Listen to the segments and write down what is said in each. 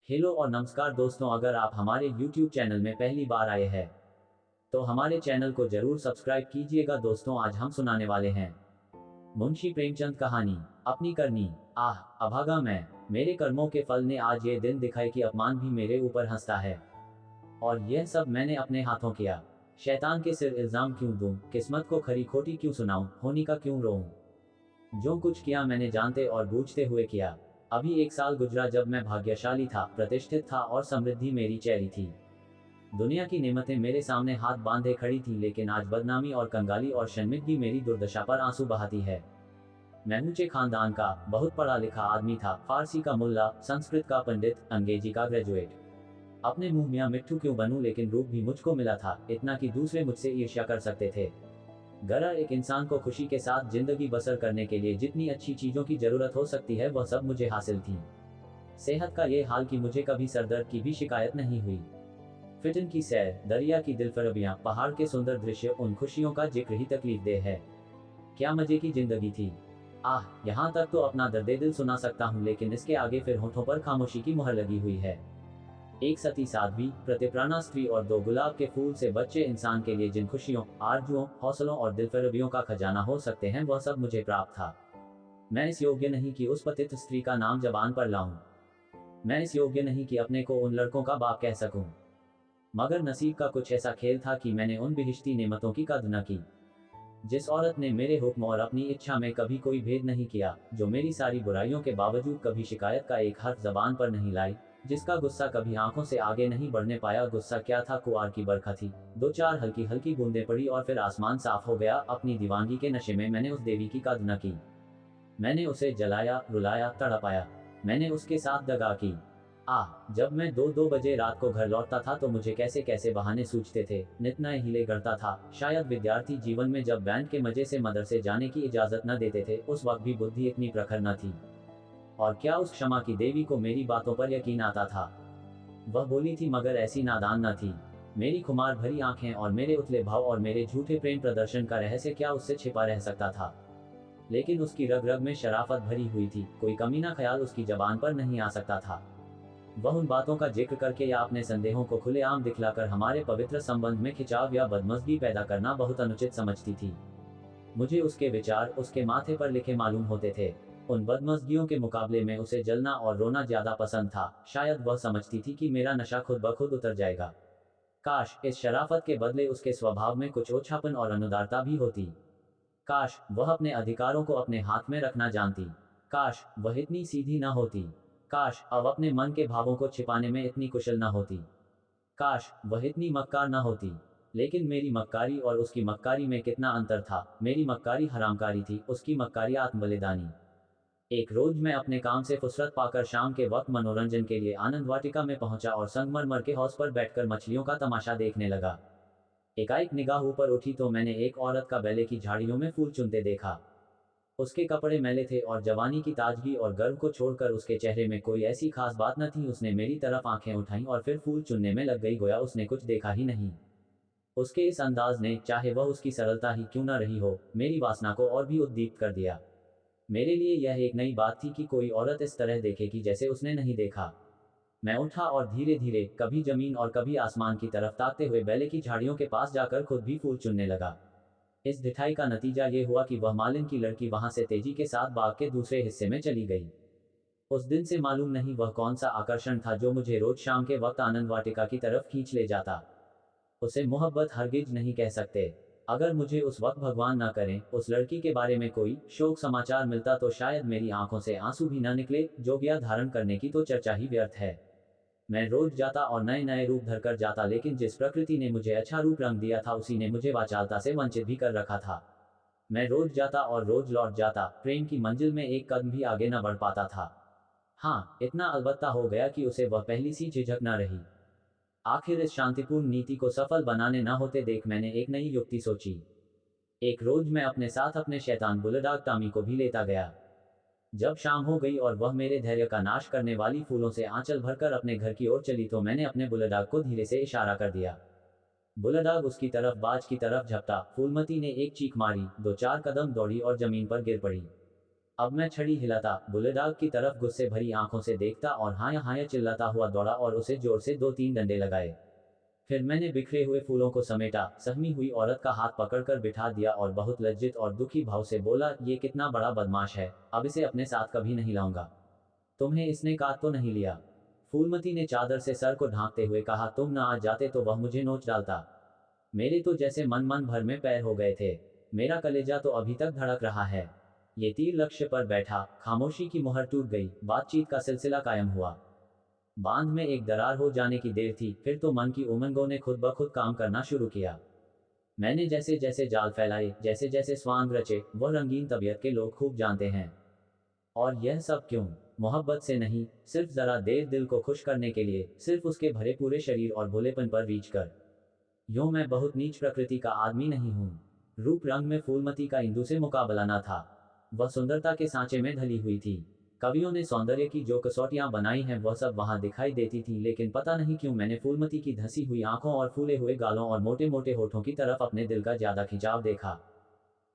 Hello और नमस्कार दोस्तों, अगर आप हमारे YouTube चैनल में पहली बार आए हैं तो हमारे चैनल को जरूर सब्सक्राइब कीजिएगा। दोस्तों, आज हम सुनाने वाले हैं मुंशी प्रेमचंद कहानी अपनी करनी। आह अभागा मैं, मेरे कर्मों के फल ने आज ये दिन दिखाए कि अपमान भी मेरे ऊपर हंसता है, और यह सब मैंने अपने हाथों किया। शैतान के सिर इल्जाम क्यों दूं, किस्मत को खरी खोटी क्यों सुनाऊं, होनी का क्यों रोऊं। जो कुछ किया मैंने जानते और बूझते हुए किया। अभी 1 साल गुजरा जब मैं भाग्यशाली था, प्रतिष्ठित था और समृद्धि मेरी चेहरी थी। दुनिया की नेमतें मेरे सामने हाथ बांधे खड़ी थी, लेकिन आज बदनामी और कंगाली और शर्मिंदगी मेरी दुर्दशा पर आंसू बहाती है। मैं ऊंचे खानदान का बहुत पढ़ा लिखा आदमी था, फारसी का मुल्ला, संस्कृत का पंडित, अंग्रेजी का ग्रेजुएट। अपने मुंह मियां मिट्ठू क्यों बनूं, लेकिन रूप भी मुझको मिला था इतना कि दूसरे मुझसे ईर्ष्या कर सकते थे। अगर एक इंसान को खुशी के साथ जिंदगी बसर करने के लिए जितनी अच्छी चीजों की जरूरत हो सकती है वह सब मुझे हासिल थी। सेहत का ये हाल कि मुझे कभी सरदर्द की भी शिकायत नहीं हुई। फिटन की सैर, दरिया की दिलफरबियां, पहाड़ के सुंदर दृश्य, उन खुशियों का जिक्र ही तकलीफ दे है। क्या मजे की जिंदगी थी। आह, यहाँ तक तो अपना दर्दे दिल सुना सकता हूँ, लेकिन इसके आगे फिर होठों पर खामोशी की मुहर लगी हुई है। एक सती साध्वी, प्रतिप्राणा स्त्री और 2 गुलाब के फूल से बच्चे इंसान के लिए जिन खुशियों, आरजुओं, हौसलों और दिलफरबियों का खजाना हो सकते हैं वह सब मुझे प्राप्त था। मैं इस योग्य नहीं कि उस पतित स्त्री का नाम जबान पर लाऊं। मैं इस योग्य नहीं कि अपने को उन लड़कों का बाप कह सकूं। मगर नसीब का कुछ ऐसा खेल था कि मैंने उन बिहिश्ती नेमतों की कद्र न की। जिस औरत ने मेरे हुक्म और अपनी इच्छा में कभी कोई भेद नहीं किया, जो मेरी सारी बुराइयों के बावजूद कभी शिकायत का एक हर्फ जबान पर नहीं लाई, जिसका गुस्सा कभी आंखों से आगे नहीं बढ़ने पाया। गुस्सा क्या था, कुआर की बरखा थी। 2-4 हल्की हल्की बूंदें पड़ी और फिर आसमान साफ हो गया। अपनी दीवानगी के नशे में मैंने उस देवी की कद्र न की। मैंने उसे जलाया, रुलाया, तड़पाया। मैंने उसके साथ दगा की। आह, जब मैं 2-2 बजे रात को घर लौटता था तो मुझे कैसे कैसे बहाने सूझते थे, नित नए हीले गढ़ता था। शायद विद्यार्थी जीवन में जब बैंड के मजे से मदरसे जाने की इजाजत न देते थे, उस वक्त भी बुद्धि इतनी प्रखर न थी। और क्या उस क्षमा की देवी को मेरी बातों पर यकीन आता था। वह बोली थी मगर ऐसी नादान न थी। मेरी खुमार भरी आंखें और मेरे उथले भाव और मेरे झूठे प्रेम प्रदर्शन का रहस्य क्या उससे छिपा रह सकता था। लेकिन उसकी रग रग में शराफत भरी हुई थी, कोई कमीना ख्याल उसकी जबान पर नहीं आ सकता था। वह उन बातों का जिक्र करके या अपने संदेहों को खुलेआम दिखलाकर हमारे पवित्र संबंध में खिंचाव या बदमज़गी पैदा करना बहुत अनुचित समझती थी। मुझे उसके विचार उसके माथे पर लिखे मालूम होते थे। उन बदमज़गियों के मुकाबले में उसे जलना और रोना ज्यादा पसंद था। शायद वह समझती थी कि मेरा नशा खुद ब खुद उतर जाएगा। काश इस शराफत के बदले उसके स्वभाव में कुछ ओछापन और अनुदारता भी होती। काश वह अपने अधिकारों को अपने हाथ में रखना जानती। काश वह इतनी सीधी न होती। काश अब अपने मन के भावों को छिपाने में इतनी कुशल न होती। काश वह इतनी मक्कार न होती। लेकिन मेरी मक्कारी और उसकी मक्कारी में कितना अंतर था। मेरी मक्कारी हरामकारी थी, उसकी मक्कारी आत्मबलिदानी। एक रोज मैं अपने काम से फुर्सत पाकर शाम के वक्त मनोरंजन के लिए आनंद वाटिका में पहुंचा और संगमरमर के हौज पर बैठकर मछलियों का तमाशा देखने लगा। एकाएक निगाह ऊपर उठी तो मैंने एक औरत का बेले की झाड़ियों में फूल चुनते देखा। उसके कपड़े मैले थे और जवानी की ताजगी और गर्व को छोड़कर उसके चेहरे में कोई ऐसी खास बात न थी। उसने मेरी तरफ आंखें उठाईं और फिर फूल चुनने में लग गई, गोया उसने कुछ देखा ही नहीं। उसके इस अंदाज ने, चाहे वह उसकी सरलता ही क्यों न रही हो, मेरी वासना को और भी उद्दीप्त कर दिया। मेरे लिए यह एक नई बात थी कि कोई औरत इस तरह देखेगी जैसे उसने नहीं देखा। मैं उठा और धीरे धीरे कभी जमीन और कभी आसमान की तरफ ताकते हुए बेले की झाड़ियों के पास जाकर खुद भी फूल चुनने लगा। इस ढिठाई का नतीजा ये हुआ कि वह मालिन की लड़की वहां से तेजी के साथ बाग के दूसरे हिस्से में चली गई। उस दिन से मालूम नहीं वह कौन सा आकर्षण था जो मुझे रोज शाम के वक्त आनंद वाटिका की तरफ खींच ले जाता। उसे मोहब्बत हरगिज नहीं कह सकते। अगर मुझे उस वक्त भगवान ना करें उस लड़की के बारे में कोई शोक समाचार मिलता तो शायद मेरी आंखों से आंसू भी ना निकले। जोगिया धारण करने की तो चर्चा ही व्यर्थ है। मैं रोज जाता और नए नए रूप धरकर जाता, लेकिन जिस प्रकृति ने मुझे अच्छा रूप रंग दिया था उसी ने मुझे वाचालता से वंचित भी कर रखा था। मैं रोज जाता और रोज लौट जाता, प्रेम की मंजिल में एक कदम भी आगे न बढ़ पाता था। हाँ, इतना अलबत्ता हो गया कि उसे वह पहली सी झिझक न रही। आखिर इस शांतिपूर्ण नीति को सफल बनाने न होते देख मैंने एक नई युक्ति सोची। एक रोज मैं अपने साथ अपने शैतान बुलडॉग टॉमी को भी लेता गया। जब शाम हो गई और वह मेरे धैर्य का नाश करने वाली फूलों से आंचल भरकर अपने घर की ओर चली तो मैंने अपने बुलडॉग को धीरे से इशारा कर दिया। बुलडॉग उसकी तरफ बाज की तरफ झपटा। फूलमती ने एक चीख मारी, 2-4 कदम दौड़ी और जमीन पर गिर पड़ी। अब मैं छड़ी हिलाता, बुलेडाग की तरफ गुस्से भरी आंखों से देखता और हाय हाय चिल्लाता हुआ दौड़ा और उसे जोर से 2-3 डंडे लगाए। फिर मैंने बिखरे हुए फूलों को समेटा, सहमी हुई औरत का हाथ पकड़कर बिठा दिया और बहुत लज्जित और दुखी भाव से बोला, ये कितना बड़ा बदमाश है, अब इसे अपने साथ कभी नहीं लाऊंगा। तुम्हें इसने काट तो नहीं लिया? फूलमती ने चादर से सर को ढांकते हुए कहा, तुम न आ जाते तो वह मुझे नोच डालता। मेरे तो जैसे मन मन भर में पैर हो गए थे। मेरा कलेजा तो अभी तक धड़क रहा है। ये तीर लक्ष्य पर बैठा, खामोशी की मुहर टूट गई, बातचीत का सिलसिला कायम हुआ। बांध में एक दरार हो जाने की देर थी, फिर तो मन की उमंगों ने खुद ब खुद काम करना शुरू किया। मैंने जैसे जैसे जाल फैलाए, जैसे जैसे स्वांग रचे, वह रंगीन तबीयत के लोग खूब जानते हैं। और यह सब क्यों? मोहब्बत से नहीं, सिर्फ जरा देर दिल को खुश करने के लिए, सिर्फ उसके भरे पूरे शरीर और भोलेपन पर रीझ कर। यूं मैं बहुत नीच प्रकृति का आदमी नहीं हूं। रूप रंग में फूलमती का इंदु से मुकाबला न था। वह सुंदरता के सांचे में ढली हुई थी। कवियों ने सौंदर्य की जो कसौटियां बनाई हैं वह सब वहां दिखाई देती थी, लेकिन पता नहीं क्यों मैंने फूलमती की धंसी हुई आंखों और फूले हुए गालों और मोटे मोटे होठों की तरफ अपने दिल का ज्यादा खिंचाव देखा।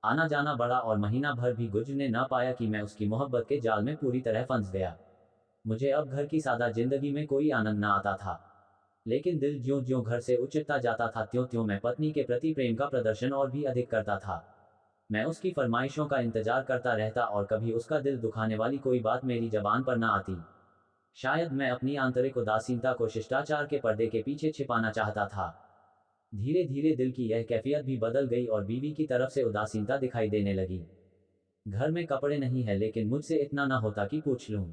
आना जाना बड़ा और महीना भर भी गुजरने न पाया कि मैं उसकी मोहब्बत के जाल में पूरी तरह फंस गया। मुझे अब घर की सादा जिंदगी में कोई आनंद न आता था। लेकिन दिल ज्यों ज्यों घर से उचटता जाता था, त्यों त्यों मैं पत्नी के प्रति प्रेम का प्रदर्शन और भी अधिक करता था। मैं उसकी फरमाइशों का इंतजार करता रहता और कभी उसका दिल दुखाने वाली कोई बात मेरी जबान पर न आती। शायद मैं अपनी आंतरिक उदासीनता को शिष्टाचार के पर्दे के पीछे छिपाना चाहता था। धीरे धीरे दिल की यह कैफियत भी बदल गई और बीवी की तरफ से उदासीनता दिखाई देने लगी। घर में कपड़े नहीं है, लेकिन मुझसे इतना ना होता कि पूछ लूं।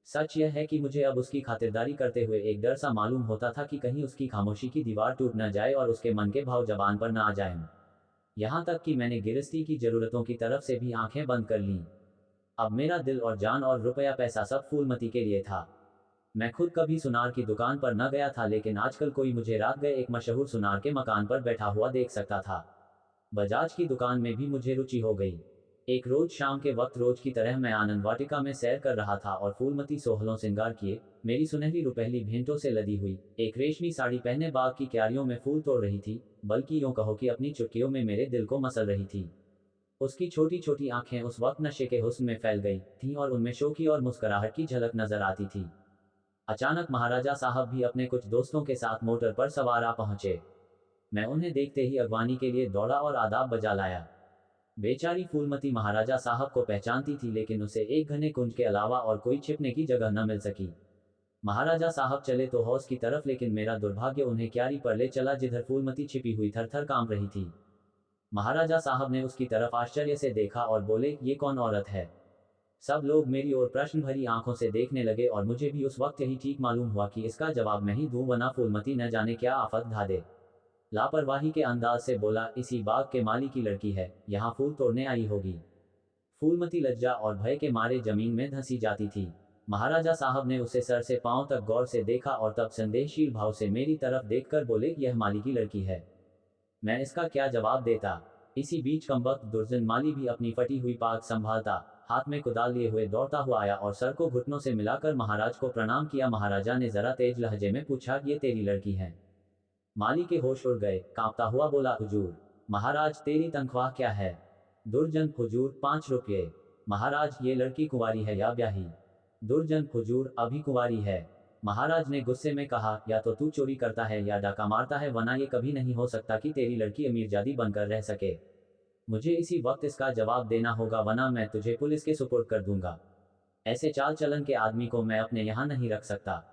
सच यह है कि मुझे अब उसकी खातिरदारी करते हुए एक डर सा मालूम होता था कि कहीं उसकी खामोशी की दीवार टूट न जाए और उसके मन के भाव जबान पर न आ जाएं। यहाँ तक कि मैंने गिरस्ती की जरूरतों की तरफ से भी आंखें बंद कर लीं। अब मेरा दिल और जान और रुपया पैसा सब फूलमती के लिए था। मैं खुद कभी सुनार की दुकान पर न गया था, लेकिन आजकल कोई मुझे रात गए एक मशहूर सुनार के मकान पर बैठा हुआ देख सकता था। बजाज की दुकान में भी मुझे रुचि हो गई। एक रोज शाम के वक्त रोज की तरह मैं आनंद वाटिका में सैर कर रहा था और फूलमती सोहलों सिंगार किए, मेरी सुनहरी रुपहली भेंटों से लदी हुई, एक रेशमी साड़ी पहने बाग की क्यारियों में फूल तोड़ रही थी, बल्कि यूं कहो कि अपनी चुटकियों में मेरे दिल को मसल रही थी। उसकी छोटी छोटी आंखें उस वक्त नशे के हुस्न में फैल गई थीं और उनमें शोखी और मुस्कुराहट की झलक नजर आती थी। अचानक महाराजा साहब भी अपने कुछ दोस्तों के साथ मोटर पर सवार आ पहुंचे। मैं उन्हें देखते ही अगवानी के लिए दौड़ा और आदाब बजा लाया। बेचारी फूलमती महाराजा साहब को पहचानती थी, लेकिन उसे एक घने कुंज के अलावा और कोई छिपने की जगह न मिल सकी। महाराजा साहब चले तो हौज की तरफ, लेकिन मेरा दुर्भाग्य उन्हें क्यारी पर ले चला जिधर फूलमती छिपी हुई थर थर कांप रही थी। महाराजा साहब ने उसकी तरफ आश्चर्य से देखा और बोले, ये कौन औरत है? सब लोग मेरी ओर प्रश्न भरी आंखों से देखने लगे और मुझे भी उस वक्त यही ठीक मालूम हुआ कि इसका जवाब मैं ही दूं, वरना फूलमती न जाने क्या आफत ढा दे। लापरवाही के अंदाज से बोला, इसी बाग के माली की लड़की है, यहाँ फूल तोड़ने आई होगी। फूलमती लज्जा और भय के मारे जमीन में धंसी जाती थी। महाराजा साहब ने उसे सर से पांव तक गौर से देखा और तब संदेहशील भाव से मेरी तरफ देखकर बोले, यह माली की लड़की है। मैं इसका क्या जवाब देता? इसी बीच कमबख्त दुर्जन माली भी अपनी फटी हुई पाग संभालता, हाथ में कुदाल लिए हुए दौड़ता हुआ आया और सर को घुटनों से मिलाकर महाराज को प्रणाम किया। महाराजा ने जरा तेज लहजे में पूछा, ये तेरी लड़की है? माली के होश उड़ गए, कांपता हुआ बोला, हुजूर। महाराज, तेरी तनख्वाह क्या है? दुर्जन, हुजूर, 5 रुपये। महाराज, ये लड़की कुंवारी है या ब्याही? दुर्जन, हुजूर, अभी कुंवारी है। महाराज ने गुस्से में कहा, या तो तू चोरी करता है या डाका मारता है, वरना ये कभी नहीं हो सकता कि तेरी लड़की अमीरजादी बनकर रह सके। मुझे इसी वक्त इसका जवाब देना होगा, वरना मैं तुझे पुलिस के सुपुर्द कर दूंगा। ऐसे चाल चलन के आदमी को मैं अपने यहाँ नहीं रख सकता।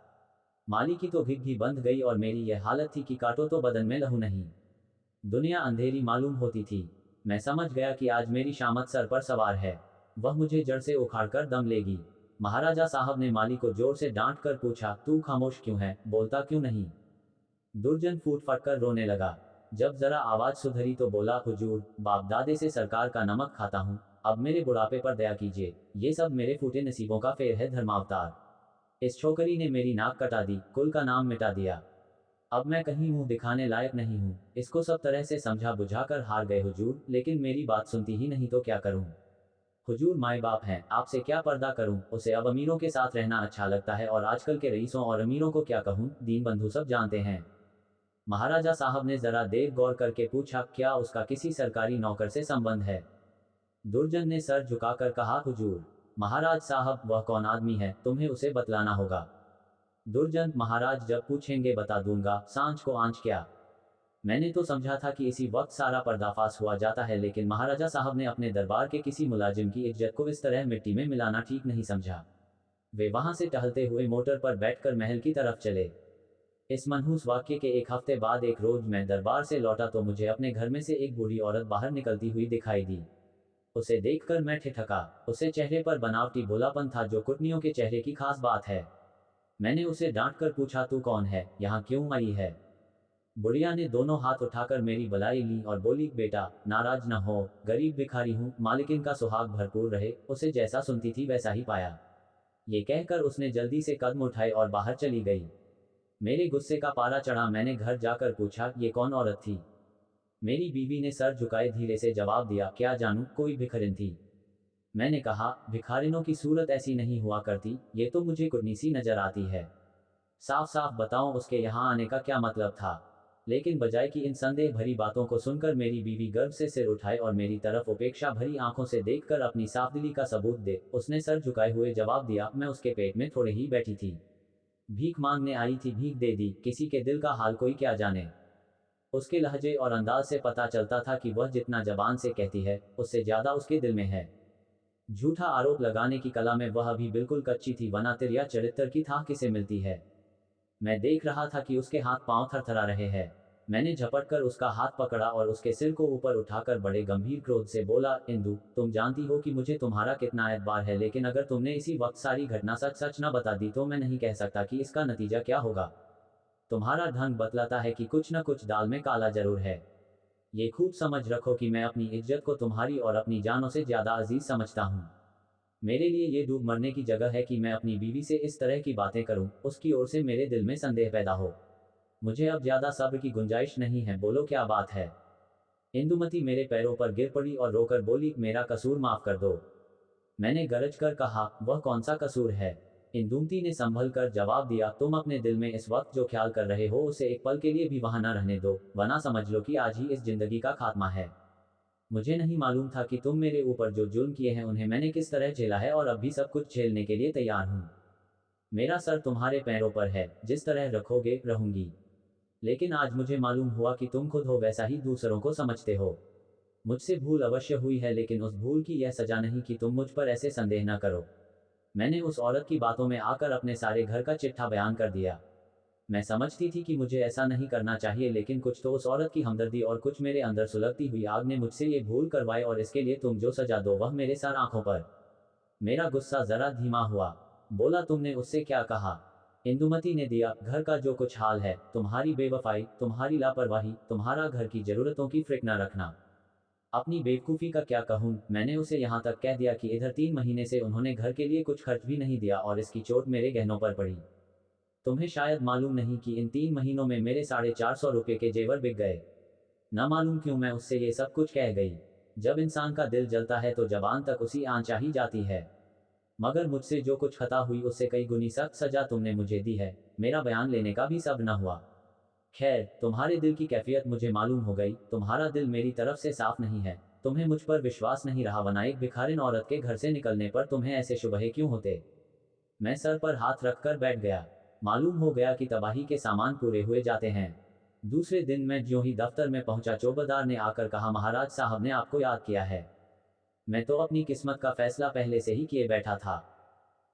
माली की तो घिघी बंध गई और मेरी यह हालत थी कि काटो तो बदन में लहू नहीं। दुनिया अंधेरी मालूम होती थी। मैं समझ गया कि आज मेरी शामत सर पर सवार है। वह मुझे जड़ से उखाड़कर दम लेगी। महाराजा साहब ने माली को जोर से डांट कर पूछा, तू खामोश क्यों है, बोलता क्यों नहीं? दुर्जन फूट फट कर रोने लगा। जब जरा आवाज सुधरी तो बोला, हुजूर, बाप दादे से सरकार का नमक खाता हूँ, अब मेरे बुढ़ापे पर दया कीजिए, ये सब मेरे फूटे नसीबों का फेर है धर्मावतार। इस छोकरी ने मेरी नाक कटा दी, कुल का नाम मिटा दिया। अब मैं कहीं मुंह दिखाने लायक नहीं हूँ। इसको सब तरह से समझा बुझाकर हार गए हुजूर, लेकिन मेरी बात सुनती ही नहीं तो क्या करूँ? हुजूर माए बाप हैं, आपसे क्या पर्दा करूँ? उसे अब अमीरों के साथ रहना अच्छा लगता है और आजकल के रईसों और अमीरों को क्या कहूँ, दीन बंधु सब जानते हैं। महाराजा साहब ने जरा देर गौर करके पूछा, क्या उसका किसी सरकारी नौकर से संबंध है? दुर्जन ने सर झुकाकर कहा, हुजूर, महाराज साहब, वह कौन आदमी है, तुम्हें उसे बतलाना होगा। दुर्जन, महाराज जब पूछेंगे बता दूंगा, सांझ को आंच क्या। मैंने तो समझा था कि इसी वक्त सारा पर्दाफाश हुआ जाता है, लेकिन महाराजा साहब ने अपने दरबार के किसी मुलाजिम की इज्जत को इस तरह मिट्टी में मिलाना ठीक नहीं समझा। वे वहां से टहलते हुए मोटर पर बैठकर महल की तरफ चले। इस मनहूस वाक्य के एक हफ्ते बाद एक रोज मैं दरबार से लौटा तो मुझे अपने घर में से एक बूढ़ी औरत बाहर निकलती हुई दिखाई दी। उसे देखकर मैं ठिठका। उसे चेहरे पर बनावटी भोलापन था जो कुटनियों के चेहरे की खास बात है। मैंने उसे डांट कर पूछा, तू कौन है, यहाँ क्यों आई है। बुढ़िया ने दोनों हाथ उठाकर मेरी बलाई ली और बोली, बेटा नाराज न हो, गरीब भिखारी हूँ, मालिकिन का सुहाग भरपूर रहे, उसे जैसा सुनती थी वैसा ही पाया। ये कहकर उसने जल्दी से कदम उठाए और बाहर चली गई। मेरे गुस्से का पारा चढ़ा। मैंने घर जाकर पूछा, ये कौन औरत थी। मेरी बीवी ने सर झुकाए धीरे से जवाब दिया, क्या जानूं, कोई भिखारिन थी। मैंने कहा, भिखारिनों की सूरत ऐसी नहीं हुआ करती, ये तो मुझे कुटनी सी नजर आती है। साफ साफ बताओ उसके यहाँ आने का क्या मतलब था। लेकिन बजाय कि इन संदेह भरी बातों को सुनकर मेरी बीवी गर्व से सिर उठाए और मेरी तरफ उपेक्षा भरी आंखों से देखकर अपनी साफदिली का सबूत दे, उसने सर झुकाए हुए जवाब दिया, मैं उसके पेट में थोड़े ही बैठी थी। भीख मांगने आई थी, भीख दे दी, किसी के दिल का हाल कोई क्या जाने। उसके लहजे और अंदाज से पता चलता था कि वह जितना जबान से कहती है, उससे ज्यादा उसके दिल में है। झूठा आरोप लगाने की कला में वह अभी बिल्कुल कच्ची थी, वरना तिरिया चरित्र की थाह किसे मिलती है। मैं देख रहा था कि उसके हाथ पांव थरथरा रहे हैं। मैंने झपटकर उसका हाथ पकड़ा और उसके सिर को ऊपर उठाकर बड़े गंभीर क्रोध से बोला, इंदु, तुम जानती हो कि मुझे तुम्हारा कितना एतबार है, लेकिन अगर तुमने इसी वक्त सारी घटना सच सच न बता दी तो मैं नहीं कह सकता कि इसका नतीजा क्या होगा। तुम्हारा ढंग बतलाता है कि कुछ न कुछ दाल में काला जरूर है। ये खूब समझ रखो कि मैं अपनी इज्जत को तुम्हारी और अपनी जानों से ज्यादा अजीज समझता हूँ। मेरे लिए ये डूब मरने की जगह है कि मैं अपनी बीवी से इस तरह की बातें करूं, उसकी ओर से मेरे दिल में संदेह पैदा हो। मुझे अब ज्यादा सब्र की गुंजाइश नहीं है, बोलो क्या बात है। इंदुमती मेरे पैरों पर गिर पड़ी और रोकर बोली, मेरा कसूर माफ कर दो। मैंने गरज कर कहा, वह कौन सा कसूर है। इंदुमती ने संभल कर जवाब दिया, तुम अपने दिल में इस वक्त जो ख्याल कर रहे हो उसे एक पल के लिए भी वहां न रहने दो, वरना समझ लो कि आज ही इस जिंदगी का खात्मा है। मुझे नहीं मालूम था कि तुम मेरे ऊपर जो जुल्म किए हैं उन्हें मैंने किस तरह झेला है, और अब भी सब कुछ झेलने के लिए तैयार हूं। मेरा सर तुम्हारे पैरों पर है, जिस तरह रखोगे रहूंगी। लेकिन आज मुझे मालूम हुआ कि तुम खुद हो वैसा ही दूसरों को समझते हो। मुझसे भूल अवश्य हुई है, लेकिन उस भूल की यह सजा नहीं कि तुम मुझ पर ऐसे संदेह न करो। मैंने उस औरत की बातों में आकर अपने सारे घर का चिट्ठा बयान कर दिया। मैं समझती थी कि मुझे ऐसा नहीं करना चाहिए, लेकिन कुछ तो उस औरत की हमदर्दी और कुछ मेरे अंदर सुलगती हुई आग ने मुझसे ये भूल करवाई, और इसके लिए तुम जो सजा दो वह मेरे सर आंखों पर। मेरा गुस्सा जरा धीमा हुआ। बोला, तुमने उससे क्या कहा। इंदुमती ने दिया, घर का जो कुछ हाल है, तुम्हारी बेवफाई, तुम्हारी लापरवाही, तुम्हारा घर की जरूरतों की फिक्र न रखना। अपनी बेवकूफ़ी का क्या कहूँ, मैंने उसे यहाँ तक कह दिया कि इधर 3 महीने से उन्होंने घर के लिए कुछ खर्च भी नहीं दिया, और इसकी चोट मेरे गहनों पर पड़ी। तुम्हें शायद मालूम नहीं कि इन 3 महीनों में मेरे 450 रुपये के जेवर बिक गए। न मालूम क्यों मैं उससे ये सब कुछ कह गई। जब इंसान का दिल जलता है तो जबान तक उसी आंच ही जाती है। मगर मुझसे जो कुछ खता हुई उससे कई गुनी सख्त सजा तुमने मुझे दी है। मेरा बयान लेने का भी सब न हुआ। खैर, तुम्हारे दिल की कैफियत मुझे मालूम हो गई। तुम्हारा दिल मेरी तरफ से साफ नहीं है। तुम्हें मुझ पर विश्वास नहीं रहा, वरना एक भिखारिन औरत के घर से निकलने पर तुम्हें ऐसे शुबहे क्यों होते। मैं सर पर हाथ रखकर बैठ गया। मालूम हो गया कि तबाही के सामान पूरे हुए जाते हैं। दूसरे दिन मैं ज्यों ही दफ्तर में पहुंचा, चौबेदार ने आकर कहा, महाराज साहब ने आपको याद किया है। मैं तो अपनी किस्मत का फैसला पहले से ही किए बैठा था।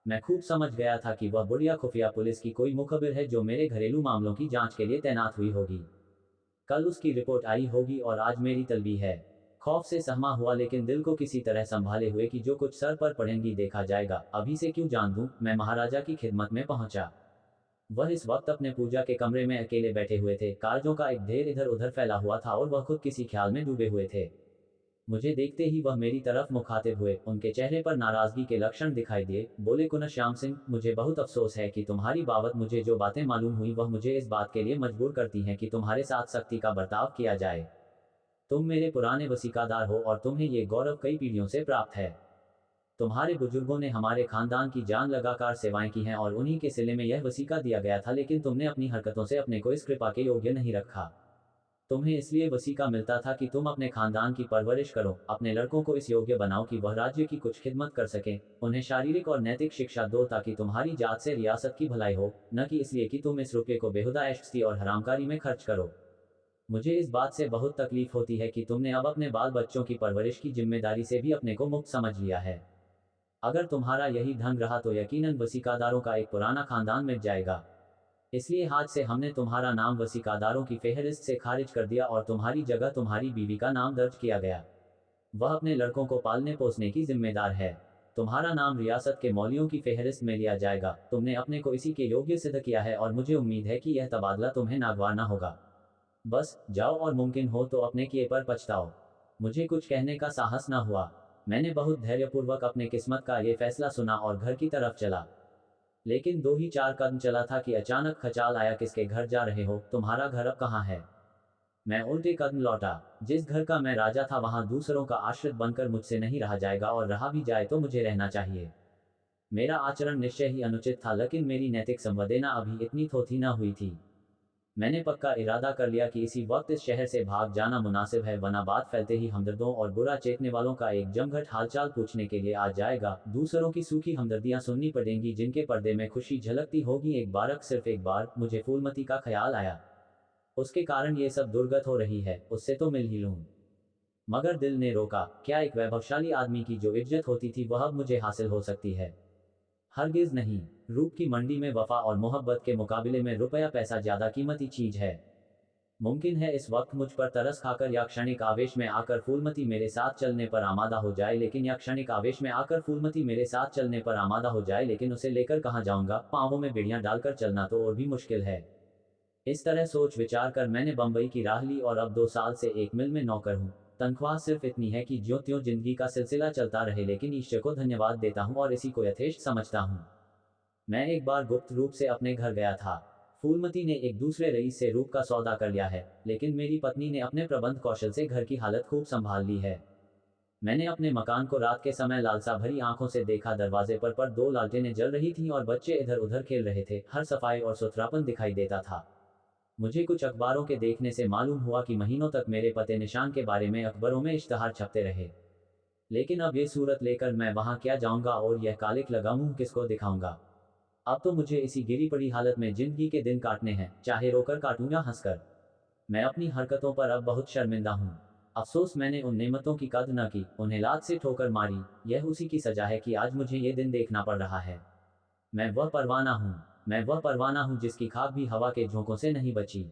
मैं खूब समझ गया था कि वह बुढ़िया खुफिया पुलिस की कोई मुखबिर है जो मेरे घरेलू मामलों की जांच के लिए तैनात हुई होगी। कल उसकी रिपोर्ट आई होगी और आज मेरी तलबी है। खौफ से सहमा हुआ, लेकिन दिल को किसी तरह संभाले हुए कि जो कुछ सर पर पड़ेंगी देखा जाएगा, अभी से क्यों जान दूं, मैं महाराजा की खिदमत में पहुंचा। वह इस वक्त अपने पूजा के कमरे में अकेले बैठे हुए थे। कागजों का एक ढेर इधर उधर फैला हुआ था और वह खुद किसी ख्याल में डूबे हुए थे। मुझे देखते ही वह मेरी तरफ मुखातिब हुए। उनके चेहरे पर नाराजगी के लक्षण दिखाई दिए। बोले, कुन श्याम सिंह, मुझे बहुत अफसोस है कि तुम्हारी बाबत मुझे जो बातें मालूम हुई वह मुझे इस बात के लिए मजबूर करती हैं कि तुम्हारे साथ सख्ती का बर्ताव किया जाए। तुम मेरे पुराने वसीकादार हो और तुम्हें ये गौरव कई पीढ़ियों से प्राप्त है। तुम्हारे बुजुर्गों ने हमारे खानदान की जान लगाकर सेवाएं की हैं और उन्हीं के सिले में यह वसीका दिया गया था, लेकिन तुमने अपनी हरकतों से अपने को इस कृपा के योग्य नहीं रखा। तुम्हें इसलिए वसीका मिलता था कि तुम अपने खानदान की परवरिश करो, अपने लड़कों को इस योग्य बनाओ कि वह राज्य की कुछ खिदमत कर सकें, उन्हें शारीरिक और नैतिक शिक्षा दो ताकि तुम्हारी जात से रियासत की भलाई हो, न कि इसलिए कि तुम इस रुपये को बेहुदा ऐशपस्ती और हरामकारी में खर्च करो। मुझे इस बात से बहुत तकलीफ होती है कि तुमने अब अपने बाल बच्चों की परवरिश की जिम्मेदारी से भी अपने को मुक्त समझ लिया है। अगर तुम्हारा यही ढंग रहा तो यकीनन वसीकादारों का एक पुराना खानदान मिट जाएगा। इसलिए आज से हमने तुम्हारा नाम वसीकादारों की फेहरिस्त से खारिज कर दिया और तुम्हारी जगह तुम्हारी बीवी का नाम दर्ज किया गया। वह अपने लड़कों को पालने पोसने की जिम्मेदार है। तुम्हारा नाम रियासत के मौलियों की फेहरिस्त में लिया जाएगा। तुमने अपने को इसी के योग्य सिद्ध किया है और मुझे उम्मीद है कि यह तबादला तुम्हें नागवार ना होगा। बस जाओ और मुमकिन हो तो अपने किए पर पछताओ। मुझे कुछ कहने का साहस ना हुआ। मैंने बहुत धैर्यपूर्वक अपने किस्मत का ये फैसला सुना और घर की तरफ चला। लेकिन 2 ही 4 कदम चला था कि अचानक खचाल आया, किसके घर जा रहे हो, तुम्हारा घर अब कहाँ है। मैं उल्टे कदम लौटा। जिस घर का मैं राजा था वहां दूसरों का आश्रित बनकर मुझसे नहीं रहा जाएगा, और रहा भी जाए तो मुझे रहना चाहिए। मेरा आचरण निश्चय ही अनुचित था, लेकिन मेरी नैतिक संवेदना अभी इतनी थोथी न हुई थी। मैंने पक्का इरादा कर लिया कि इसी वक्त इस शहर से भाग जाना मुनासिब है, वरना बात फैलते ही हमदर्दों और बुरा चेतने वालों का एक जमघट हालचाल पूछने के लिए आ जाएगा। दूसरों की सूखी हमदर्दियां सुननी पड़ेंगी जिनके पर्दे में खुशी झलकती होगी। एक बारक सिर्फ एक बार मुझे फूलमती का ख्याल आया। उसके कारण ये सब दुर्गत हो रही है, उससे तो मिल ही लूं। मगर दिल ने रोका। क्या एक वैभवशाली आदमी की जो इज्जत होती थी वह अब मुझे हासिल हो सकती है? हरगिज नहीं। रूप की मंडी में वफा और मोहब्बत के मुकाबले में रुपया पैसा ज्यादा कीमती चीज है। मुमकिन है इस वक्त मुझ पर तरस खाकर या क्षणिक आवेश में आकर फूलमती मेरे साथ चलने पर आमादा हो जाए, लेकिन या क्षणिक आवेश में आकर फूलमती मेरे साथ चलने पर आमादा हो जाए, लेकिन उसे लेकर कहाँ जाऊंगा? पांवों में बेड़ियां डालकर चलना तो और भी मुश्किल है। इस तरह सोच विचार कर मैंने बंबई की राह ली और अब 2 साल से एक मिल में नौकर हूँ। तनख्वाह सिर्फ इतनी है कि ज्यों त्यों जिंदगी का सिलसिला चलता रहे, लेकिन ईश्वर को धन्यवाद देता हूँ और इसी को यथेष्ट समझता हूँ। मैं एक बार गुप्त रूप से अपने घर गया था। फूलमती ने एक दूसरे रईस से रूप का सौदा कर लिया है, लेकिन मेरी पत्नी ने अपने प्रबंध कौशल से घर की हालत खूब संभाल ली है। मैंने अपने मकान को रात के समय लालसा भरी आंखों से देखा। दरवाजे पर 2 लालटेनें जल रही थीं और बच्चे इधर उधर खेल रहे थे। हर सफाई और सुथरापन दिखाई देता था। मुझे कुछ अखबारों के देखने से मालूम हुआ कि महीनों तक मेरे पते निशान के बारे में अखबारों में इश्तहार छपते रहे। लेकिन अब ये सूरत लेकर मैं वहां क्या जाऊंगा और यह कालिक लगा मुंह किसको दिखाऊंगा? अब तो मुझे इसी गिरी पड़ी हालत में जिंदगी के दिन काटने हैं, चाहे रोकर काटूं या हंसकर। मैं अपनी हरकतों पर अब बहुत शर्मिंदा हूं। अफसोस मैंने उन नेमतों की कद्र न की, उन्हें लात से ठोकर मारी। यह उसी की सजा है कि आज मुझे ये दिन देखना पड़ रहा है। मैं वह परवाना हूं जिसकी खाक भी हवा के झोंकों से नहीं बची।